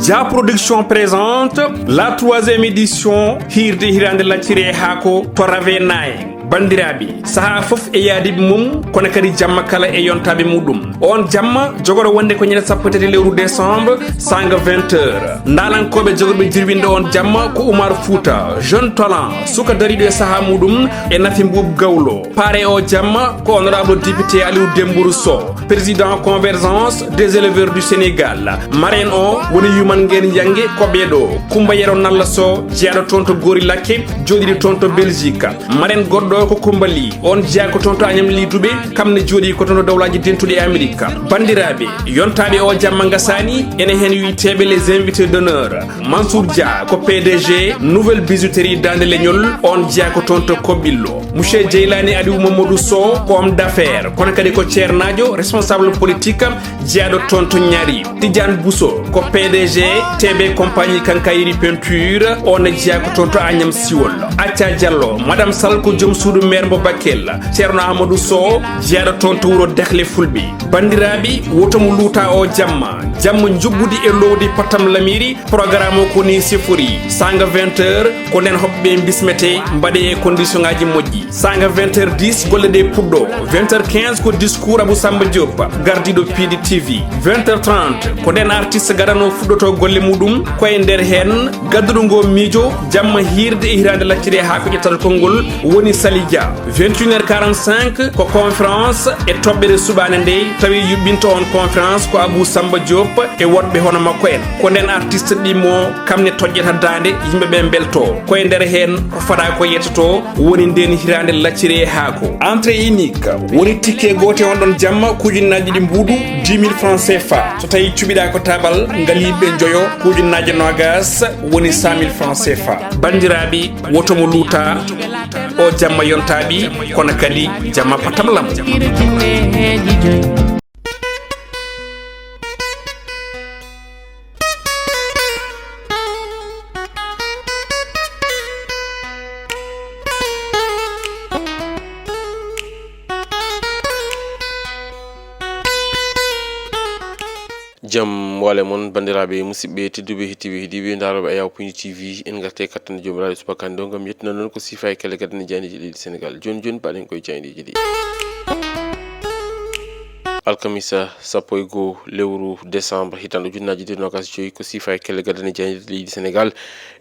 Dia Production présente la 3e édition Hirde Hirande Laccire Hako to Ravenaye. Bandirabi saha fof e yaadiɓe mum kono kadi jamma kala e yontaɓe muɗum on jamma jogoro wonde ko ñande sappo tati lewru décembre sanga 20h ndalankoɓe jogorɓe jirwinde on jamma ko Oumar Fouta jeune talent suka dariɗo e saha muɗum e Nafi Mboup Gawlo pare o jamma ko honorable député Aliou Dembourou Sow président convergence des éleveurs du Sénégal marraine o woni Yuman Nguyen Yangue koɓeɗo Coumba Yero Nalla Sow jeeyaɗo toon to Gori Lakke joɗiɗo toon to Belgique marraine goɗɗo ko Kumbali on jeya ko toon to Agnam Lidouɓe kamne jooɗi ko toon to dawlaji dentuɗe e Amérique bandiraɓe yontaɓe o jamma gasani ene hen witeɓe les invités d'honneur Mansour Dia ko PDG nouvelle bijouterie Dande Leñol on jeya ko toon to Kobbillo monsieur Djeylani Aliou Mamadou Sow ko homme d'affaires kono kadi ko ceernajo responsable politique jeyaɗo toon to Ñaari Tidiane Bousso ko PDG TB compagnie Kankayri peinture on jeya ko toon to Agnam Siwol Acca Diallo madame Sall ko joom suudu maire mo Bakel ceerno Amadou Sow jeyaɗo toon to wuro Dekle Fulɓe bandiraɓe wotomo luuta o jamma jubbude e lowdi Patam Lamiri programme o koni sifori sanga 20h ko nden hoɓɓe bismete mbaɗe e condition ngaji moƴƴi sanga 20h10 golle ɗe puɗɗo 20h15 ko discours Abou Samba Diop gardiɗo Pidi TV 20h30 ko nden artiste garano fuɗɗoto golle muɗum koye nder hen gadduɗo ngo miijo jamma hirde e hirande laccire ha ko ƴettata konngol woni Sali Dia 21h45 ko conférence e toɓɓere suɓane nde tawi yuɓɓinto on conférence ko Abou Samba Diop e woɗɓe hono makko en ko nden artiste ɗimo kamne toƴƴata dande yimɓeɓe belto koye nder hen ko faɗa ko yettoto woni nden hirande laccire haako entrée unique woni tikke gote on ɗon jamma kujunnaji ɗi mbuuɗu 10 000 francs CFA so tawi cuɓiɗa ko tabal ngaliɓe joyo kujunnaji nogas woni 100 000 francs CFA bandiraɓe wotomo luuta o jamma yontaɓi kono kadi jamma Patam Lam jam wale mon bandiraɓe musidɓe tedduɓe hettiɓe heeɗiɓe daroɓe Ayaw Point TV en garte kattane jomiraɗo subakande o gam yettina noon ko sifa e kelle gadane jayneji leydi Sénégal joni baɗen koye jayneji ɗi alkamisa sappo e goo lewru décembre hitande ujunnaji 2025 ko sifa e kelle gadane jayde leydi Sénégal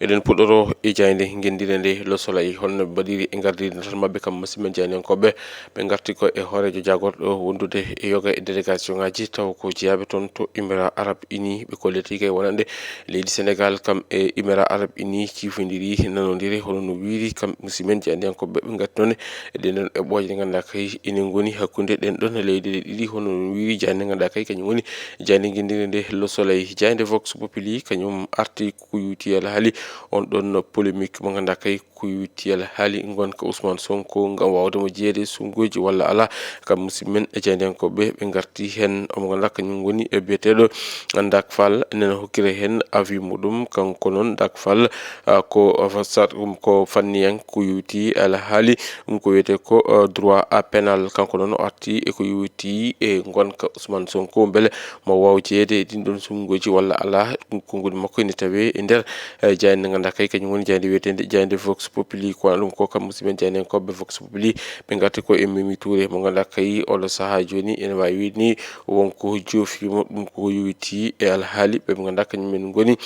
eɗen puɗɗoro e jayde gendire nde Le Soleil holno ɓe mbaɗiri e gardirde tan mabɓe kam musidɓe jaynenkoɓe ɓe garti ko e hoorejo jagorɗo wondude e yoga e délégation ngaji taw ko jeeyaɓe toon to Émirats Arabes Unis ɓe kolleti kay wonande leydi Sénégal kam e Émirats Arabes Unis cifodiri nanodiri hono no wiiri kam musidɓe jaynenkoɓe ɓe gatti noon e ɗen eɓɓoje ɗe ganduɗa kay ina goni hakkude ɗen ɗon leyɗele ɗiɗi hono wiiri jayde ganduɗa kay kañum woni jayde guindire nde Le Soleil jayde Vox Populi kañum arti ko yutiyal haali on ɗon polémique mo ganduɗa kay ko yutiyal haali gonka Ousmane Sonko gam wawdemo jeeyede sungoji walla ala kam musidɓe men e jaydenkoɓe ɓe garti hen omo ganduɗa kañum woni e biyeteɗo Dak Fall nena hokkire hen avis muɗum kanko noon Dak Fall ko fanniyan ko yuti ala haali ko wiyete ko droit à pénal kanko noon o arti e ko yuti e gonka Ousmane Sonko beele mo waw jeeyede din ɗon sungoji walla ala konngol makko ene tawe e nder jayde ganduɗa kay kañum woni jayde wiyetede jayde Vox Populi ko ɗum ko kam musidɓe jaydenkoɓe Vox Populi ɓe garti ko e Mimi Touré mo ganduɗa kay oɗo saaha joni ene wawi wiide ni wonko joofimo ɗum ko yowiti e alhaali ɓe ganduɗa kañumen goni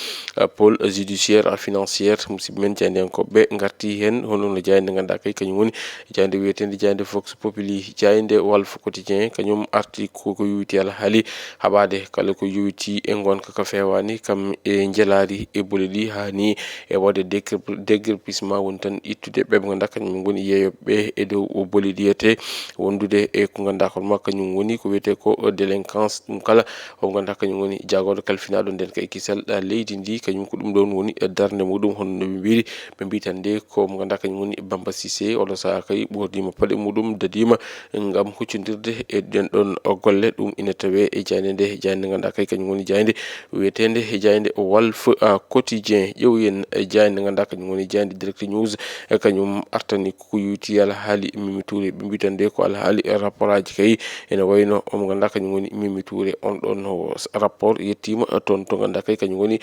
pôle judiciaire financière musidɓe men jaydenkoɓe garti hen hono no jayde ganduɗa kay kañum woni jayde wiyetede jayde Vox Populi jayde Walf Quotidien kañum arti ko yowiti alhaali haɓade kala ko yowiti e gonka ka fewani kam e jelari e bole ɗi hani e wadde déguerpissement woni tan ittude ɓe ganduɗa kañum goni yeeyoɓe e dow o bole ɗiyete wondude e ko ganduɗa kono makko kañum woni ko wiyete ko délinquance ɗum kala o ganduɗa kañum woni jagoɗo kalfinaɗo nden kay kisal leydi ndi kañum ko ɗum ɗon woni darde muɗum hono no ɓe mbiri ɓe mbitande ko mo ganduɗa kañum woni Bamba Cissé oɗo saaha kay ɓordima paɗe muɗum dadima gam huccodirde e ɗen ɗon golle ɗum ina tawe e jayde nde jayde ganduɗa kay kañum woni jayde wiyetende jayde Walf Quotidien ƴeewen jayde ganduɗa kañum woni jayde Direct News kañum artani ko yuti alhaali Mimi Touré ɓe mbitande ko alhaali rapport aji kay ene wayno omo ganduɗa kañum woni Mimi Touré on ɗon rapport yettima toon to ganduɗa kay kañum woni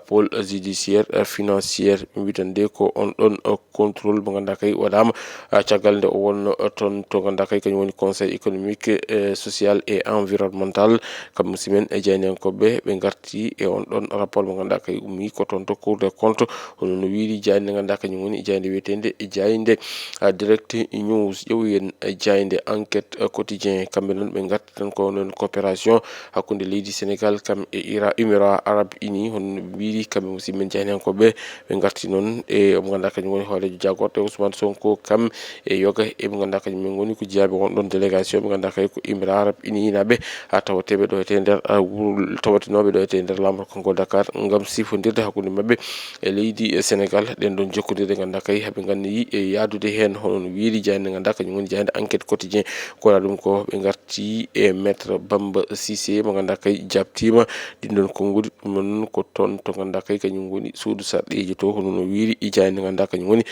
pôle judiciaire financiére ɓe mbitande ko on ɗon contrôle mo ganduɗa kay waɗama caggal nde o wonno toon to ganduɗa kay kañum woni conseil économique social et environnemental kam musimen e jayniyankoɓe ɓe garti e on ɗon rapport mo ganduɗa kay ummi ko toon to cour des comptes hono no wiiri jayde ganduɗa kañum woni jayde wiyetende jayde Direct News ƴeewen jayde enquête quotidien kamɓe noon ɓe garti tan ko noon coopération hakkude leydi Sénégal kam e Émirats Arabes Unis hono wiiri kamɓe musimen jayniyankoɓe ɓe garti noon e omo ganduɗa kañum woni hoorejo jagorɗo Ousmane Sonko kam e yoga eɓe ganduɗa kañum men goni ko jeeyaɓe won ɗon délégation ɓe ganduɗa kay ko Émirats Arabes Unis naɓe tawateɓe ɗo ete nder tawatinoɓe ɗo ete nder lamar konko Dakar ngam sifodirde hakkude mabɓe e leydi Sénégal ɗen ɗon jokkodirde ganduɗa kay haɓe ganniyi e yadude hen hono no wiiri jayde ganduɗa kañum woni jayde enquête quotidien ko waɗa ɗum ko ɓe garti e maître Bamba Cissé mo ganduɗa kay jabtima ɗin ɗon konngudi ɗum noon ko toon to ganduɗa kay kañum woni suudu sarɗeji to hono no wiiri jayde ganduɗa kañum woni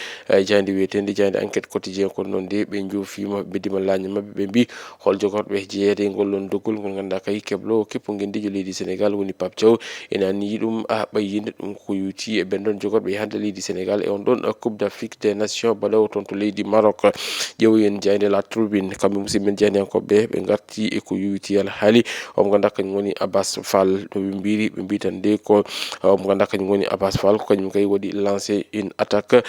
jayde wiyetende jayde enquête quotidien kono noon de ɓe joofima ɓe beddima laña mabɓe ɓe mbi hol jogorɓe jeeyede e ngollon doggol ngol ganduɗa kay keblo keppo guendijo leydi Sénégal woni Pape Thiaw ene anniyi ɗum ɓayyinde ɗum ko yuti e ɓen ɗon jogorɓe hande leydi Sénégal e on ɗon coupe d'Afrique des nations balaw toon to leydi Maroc ƴeewoyen jayde La Tribune kamɓe musidɓe jeyniyankoɓe ɓe garti e ko yuti alhaali omo ganduɗa kañum woni Abbas Fall no ɓe mbiri ɓe mbi tan de ko omo ganduɗa kañum woni Abbas Fall ko kañum kay waɗi lancé une attaque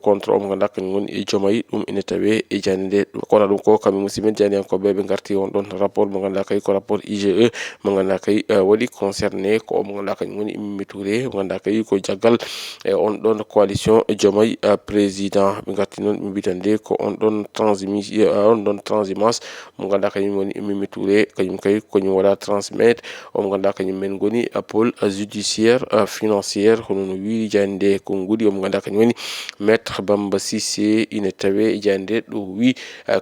contre omo ganduɗa kañum woni e Diomaye ɗum ene tawe e jayde nde kono ɗum ko kamɓe musidɓe jeyniyankoɓe ɓe garti on ɗon rapport mo ganduɗa kay ko rapport IGE mo ganduɗa kay waɗi concerné ko omo ganduɗa kañum woni Mimi Touré mo ganduɗa kay ko jaggal e on ɗon coalition Diomaye président ɓe garti noon ɓe mbitande ko on ɗon transhumance mo ganduɗa kañum woni Mimi Touré kañum kay koñum waɗa transmettre omo ganduɗa kañum men goni pôle judiciaire financiére hono no wiiri jayde nde ko guuɗi omo ganduɗa kañum woni maître Bamba Cissé ine tawe jayde nde ɗo wi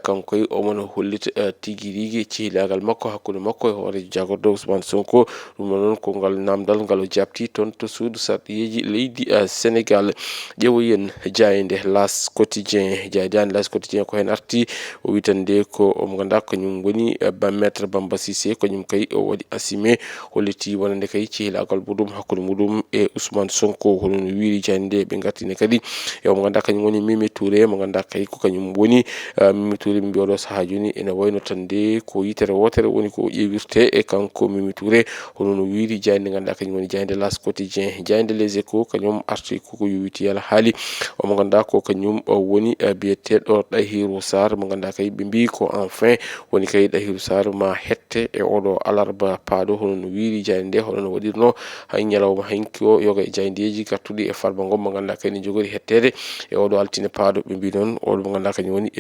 kanko koy omono hollita tigui rigui cehilagal makko hakkude makko e hoorejo jagorɗo Ousmane Sonko ɗum noon ko ngal namdal ngal o jabti toon to suudu sarɗiyeji leydi Sénégal ƴeewoyen jayde L'As Quotidien jaydani L'As Quotidien ko hen arti o witande ko omo ganduɗa kañum woni maître Bamba Cissé kañum kay o waɗi assumé holliti wonande kay cehilagal muɗum hakkude muɗum e Ousmane Sonko hono no wiiri jayde nde ɓe gartine kadi e omo ganduɗa kañum woni Mimi Touré mo ganduɗa kay ko kañum woni Mimi Touré ɓe mbi oɗo saaha joni ene wayno tan de ko yitere wotere woni ko ƴewirte e kanko Mimi Touré hono no wiiri jayde ganduɗa kañum woni jayde L'As Quotidien jayde Les Échos kañum arti koko yowiti alhaali omo ganduɗa ko kañum woni biyeteɗo Tahirou Sarr mo ganduɗa kay ɓe mbi ko enfin woni kay Tahirou Sarr ma hette e oɗo alarba paaɗo hono no wiiri jayde nde hono no waɗirno hay ñalawma hanki o yoga e jaydeji gartuɗi e Farba Ngom mo ganduɗa kay ne jogori hettede e oɗo altine paaɗo ɓe mbi noon oɗo mo ganduɗa kañum woni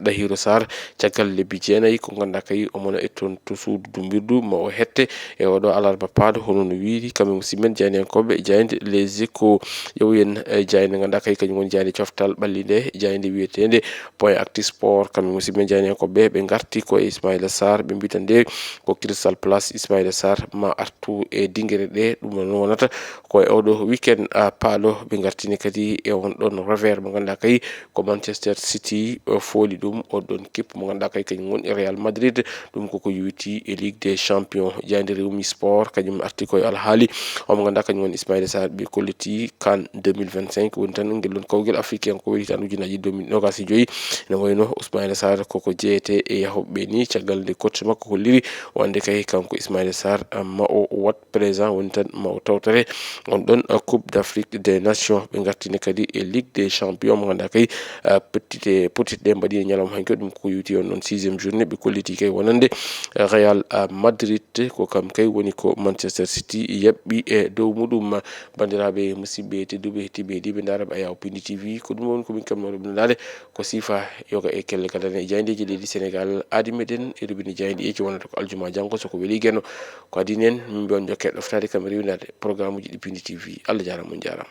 Tahirou Sarr caggal lebbi jeenayyi ko ganduɗa kay omona e toon to suudu dumbirdu ma o hette e oɗo alarba paaɗo hono no wiiri kamɓe musidmen jeyniyankoɓe jayde Les Échos ƴeewoyen jayde ganduɗa kay kañum woni jayde coftal ɓalli nde jayde wiyetende point actu sport kamɓe musidɓe jeyniyankoɓe ɓe garti ko e Ismaïla Sarr ɓe mbita nde ko Crystal Palace Ismaïla Sarr ma artu e dinguere ɗe ɗum noon wonata ko e oɗo weekend paaɗo ɓe gartini kadi e on ɗon revers mo ganduɗa kay ko Manchester City fooli ɗum oɗon kippu mo ganduɗa kay kañum woni Real Madrid ɗum koko yuti e Ligue des Champions jayde Rewmi Sport kañum arti koye alhaali omo ganduɗa kañum woni Ismaïla Sarr ɓe kolliti CAN 2025 woni tan ngellon kawguel africain ko waɗi tan ujunaji 2025 ene wayno Ismaïla Sarr koko jeyete e yahoɓeɓe ni caggal nde coach makko holliri wande kay kanko Ismaïla Sarr ma o wat présent woni tan ma o tawtore on ɗon coupe d'Afrique des nations ɓe gartini kadi e Ligue des champions mo ganduɗa kay potitɗe mbaɗi ñalawma hanki ɗum ko yuti on ɗon 6e journée ɓe kolliti kay wonande Real Madrid ko kam kay woni ko Manchester City yaɓɓi e dow muɗum bandiraɓe musidɓe tedduɓe hettiɓe heeɗiɓe daraɓe Ayaw Pindi TV ko ɗum woni komin kamno ɗumnade ko sifa yoga e kelle gadane e jaydeji leydi Sénégal aadi meɗen e rubini jaydi eci wonata ko aljuma janggo soko weeli gueno ko adini en min mbi on jokke ɗoftade kam rewinade programme uji ɗi Pindi TV Allah jarama on jarama.